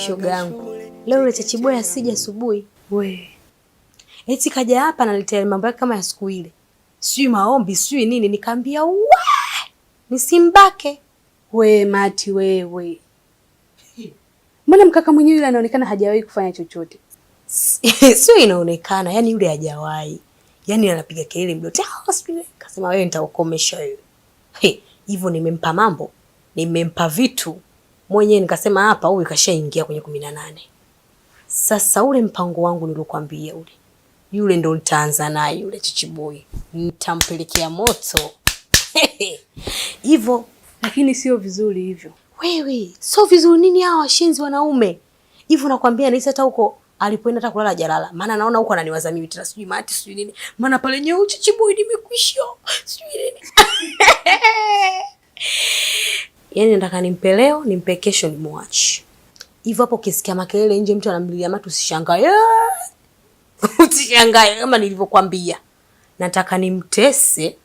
Shoga yangu, leo yule Chachiboy asije asubuhi. We. Eti kaja hapa analetea mambo yake kama ya siku ile. Sijui maombi, sijui nini, nikamwambia we! Nisimbake. We Mati wewe. Mbona mkaka mwenyewe yule anaonekana hajawahi kufanya chochote? Sio inaonekana, yani yule hajawahi. Yani anapiga kelele mdote. Kasema wewe nitakukomesha wewe. Hivyo nimempa mambo, nimempa vitu. Mwenyewe nikasema hapa huyu kashaingia kwenye 18. Sasa ule mpango wangu nilokuambia ule. Yule ndo nitaanza naye yule Chachiboy. Nitampelekea moto. Hivyo, lakini sio vizuri hivyo. Wewe, sio vizuri nini hawa washenzi wanaume? Hivyo nakwambia na hata huko alipoenda hata kulala jalala. Maana naona huko ananiwaza mimi tena sijui Mati sijui nini. Maana pale nyewe Chachiboy nimekwisha. Sijui nini. Yaani nataka nimpe leo, nimpe kesho nimwache. Hivyo hapo ukisikia makelele nje mtu anamlilia Mati usishangae. Usishangae kama nilivyokuambia. Nataka nimtese.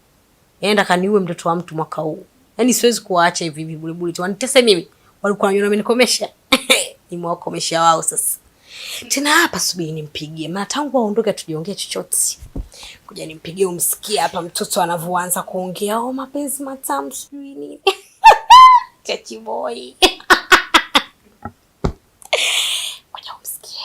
Nataka niue mtoto wa mtu mwaka huu. Yaani siwezi kuacha hivi hivi bulibuli tu. Wanitese mimi. Walikuwa wananiona mimi nikomesha. Nimewakomesha wao sasa. Tena hapa subiri nimpigie. Maana tangu aondoke tujiongea chochote. Kuja nimpigie umsikie hapa mtoto anavyoanza kuongea mapenzi matamu sijui nini. Chachiboy. Kuja umsikie.